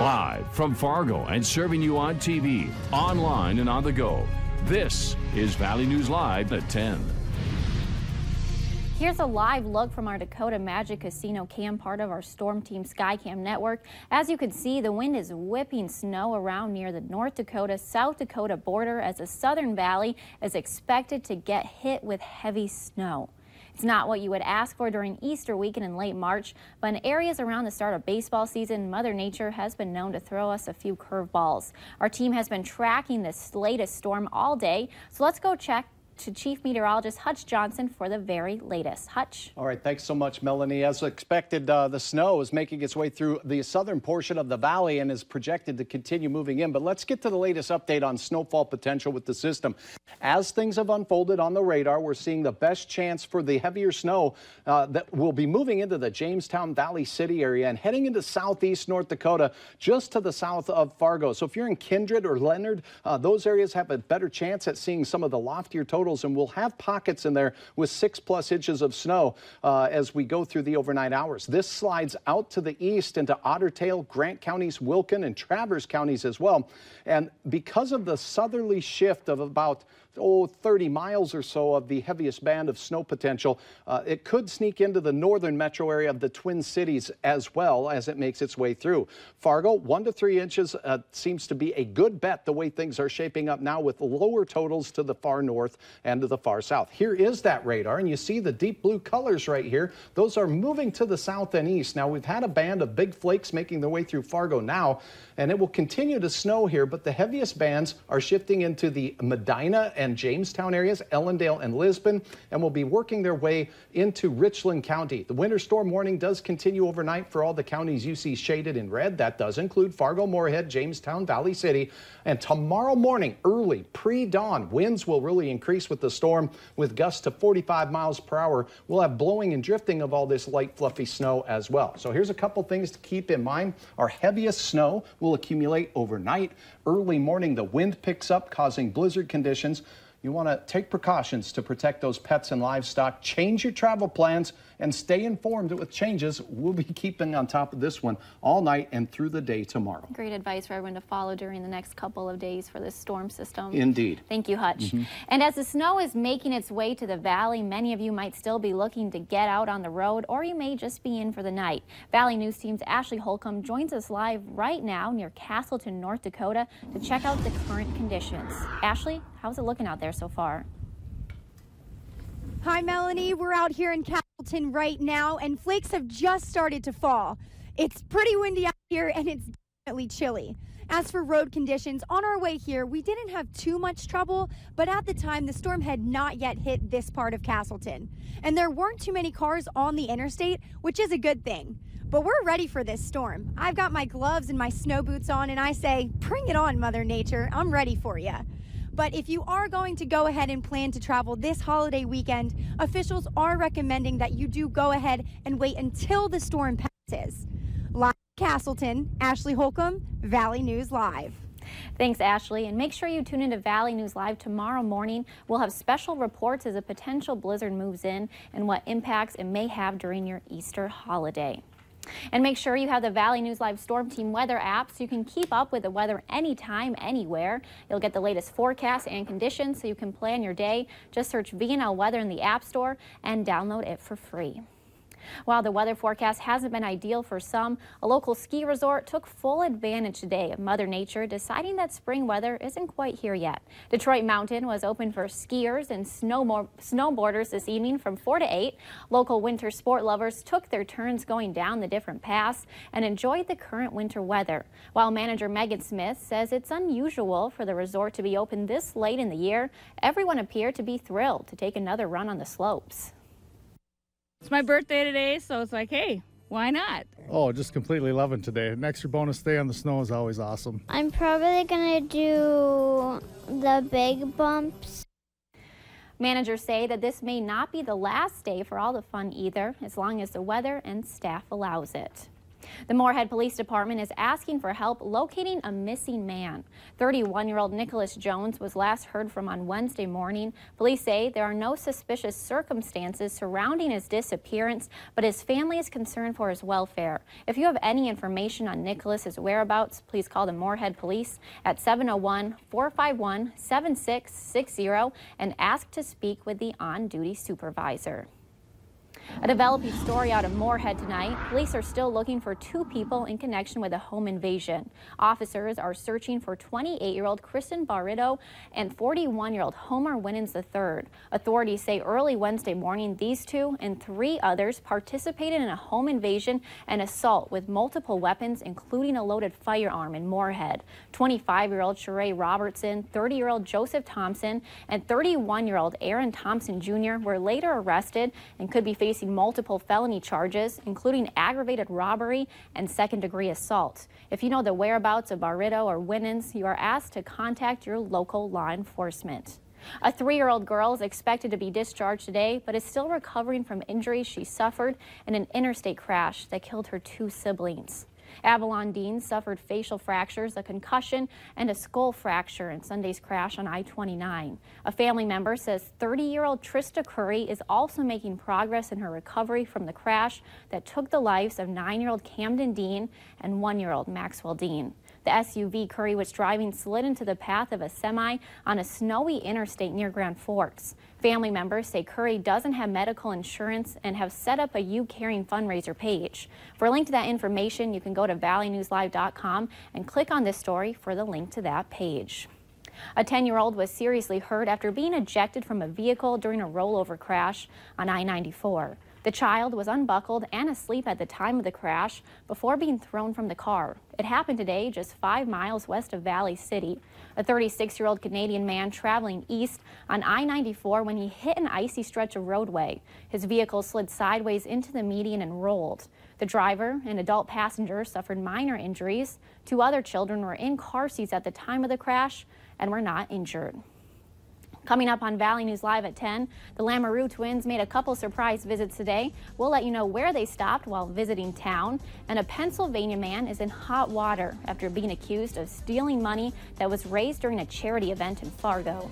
Live from Fargo and serving you on TV, online, and on the go. This is Valley News Live at 10. Here's a live look from our Dakota Magic Casino cam, part of our Storm Team Skycam network. As you can see, the wind is whipping snow around near the North Dakota-South Dakota border as the Southern Valley is expected to get hit with heavy snow. It's not what you would ask for during Easter weekend in late March, but in areas around the start of baseball season, Mother Nature has been known to throw us a few curveballs. Our team has been tracking this latest storm all day, so let's go check to Chief Meteorologist Hutch Johnson for the very latest. Hutch. All right, thanks so much, Melanie. As expected, the snow is making its way through the southern portion of the valley and is projected to continue moving in. But let's get to the latest update on snowfall potential with the system. As things have unfolded on the radar, we're seeing the best chance for the heavier snow that will be moving into the Jamestown Valley City area and heading into southeast North Dakota, just to the south of Fargo. So if you're in Kindred or Leonard, those areas have a better chance at seeing some of the loftier totals, and we'll have pockets in there with 6+ inches of snow as we go through the overnight hours. This slides out to the east into Otter Tail, Grant counties, Wilkin, and Traverse counties as well. And because of the southerly shift of about 30 miles or so of the heaviest band of snow potential, it could sneak into the northern metro area of the Twin Cities as well as it makes its way through. Fargo, 1 to 3 inches seems to be a good bet the way things are shaping up now, with lower totals to the far north and to the far south. Here is that radar, and you see the deep blue colors right here. Those are moving to the south and east. Now, we've had a band of big flakes making their way through Fargo now, and it will continue to snow here, but the heaviest bands are shifting into the Medina and Jamestown areas, Ellendale and Lisbon, and will be working their way into Richland County. The winter storm warning does continue overnight for all the counties you see shaded in red. That does include Fargo, Moorhead, Jamestown, Valley City. And tomorrow morning, early, pre-dawn, winds will really increase with the storm, with gusts to 45 miles per hour. We'll have blowing and drifting of all this light, fluffy snow as well. So here's a couple things to keep in mind. Our heaviest snow will accumulate overnight. Early morning, the wind picks up, causing blizzard conditions. You want to take precautions to protect those pets and livestock. Change your travel plans and stay informed with changes. We'll be keeping on top of this one all night and through the day tomorrow. Great advice for everyone to follow during the next couple of days for this storm system. Indeed. Thank you, Hutch. And as the snow is making its way to the valley, many of you might still be looking to get out on the road, or you may just be in for the night. Valley News Team's Ashley Holcomb joins us live right now near Castleton, North Dakota, to check out the current conditions. Ashley, how's it looking out there so far? Hi, Melanie. We're out here in Castleton right now, and flakes have just started to fall. It's pretty windy out here, and it's definitely chilly. As for road conditions, on our way here, we didn't have too much trouble, but at the time, the storm had not yet hit this part of Castleton. And there weren't too many cars on the interstate, which is a good thing. But we're ready for this storm. I've got my gloves and my snow boots on, and I say, bring it on, Mother Nature. I'm ready for you. But if you are going to go ahead and plan to travel this holiday weekend, officials are recommending that you do go ahead and wait until the storm passes. Live in Castleton, Ashley Holcomb, Valley News Live. Thanks, Ashley. And make sure you tune into Valley News Live tomorrow morning. We'll have special reports as a potential blizzard moves in and what impacts it may have during your Easter holiday. And make sure you have the Valley News Live Storm Team weather app so you can keep up with the weather anytime, anywhere. You'll get the latest forecasts and conditions so you can plan your day. Just search VNL Weather in the App Store and download it for free. While the weather forecast hasn't been ideal for some, a local ski resort took full advantage today of Mother Nature, deciding that spring weather isn't quite here yet. Detroit Mountain was open for skiers and snowboarders this evening from 4 to 8. Local winter sport lovers took their turns going down the different paths and enjoyed the current winter weather. While manager Megan Smith says it's unusual for the resort to be open this late in the year, everyone appeared to be thrilled to take another run on the slopes. It's my birthday today, so it's like, hey, why not? Oh, just completely loving today. An extra bonus day on the snow is always awesome. I'm probably going to do the big bumps. Managers say that this may not be the last day for all the fun either, as long as the weather and staff allows it. The Moorhead Police Department is asking for help locating a missing man. 31-year-old Nicholas Jones was last heard from on Wednesday morning. Police say there are no suspicious circumstances surrounding his disappearance, but his family is concerned for his welfare. If you have any information on Nicholas's whereabouts, please call the Moorhead Police at 701-451-7660 and ask to speak with the on-duty supervisor. A developing story out of Moorhead tonight. Police are still looking for 2 people in connection with a home invasion. Officers are searching for 28-year-old Kristen Barreto and 41-year-old Homer Winans III. Authorities say early Wednesday morning, these 2 and 3 others participated in a home invasion and assault with multiple weapons, including a loaded firearm in Moorhead. 25-year-old Sheree Robertson, 30-year-old Joseph Thompson, and 31-year-old Aaron Thompson Jr. were later arrested and could be facing multiple felony charges, including aggravated robbery and second-degree assault. If you know the whereabouts of Barreto or Winans, you are asked to contact your local law enforcement. A 3-year-old girl is expected to be discharged today, but is still recovering from injuries she suffered in an interstate crash that killed her 2 siblings. Avalon Dean suffered facial fractures, a concussion, and a skull fracture in Sunday's crash on I-29. A family member says 30-year-old Trista Curry is also making progress in her recovery from the crash that took the lives of 9-year-old Camden Dean and 1-year-old Maxwell Dean. The SUV Curry was driving slid into the path of a semi on a snowy interstate near Grand Forks. Family members say Curry doesn't have medical insurance and have set up a You Caring fundraiser page. For a link to that information, you can go to valleynewslive.com and click on this story for the link to that page. A 10-year-old was seriously hurt after being ejected from a vehicle during a rollover crash on I-94. The child was unbuckled and asleep at the time of the crash before being thrown from the car. It happened today just 5 miles west of Valley City. A 36-year-old Canadian man traveling east on I-94 when he hit an icy stretch of roadway. His vehicle slid sideways into the median and rolled. The driver and adult passenger suffered minor injuries. 2 other children were in car seats at the time of the crash and were not injured. Coming up on Valley News Live at 10, the Lamoureux twins made a couple surprise visits today. We'll let you know where they stopped while visiting town. And a Pennsylvania man is in hot water after being accused of stealing money that was raised during a charity event in Fargo.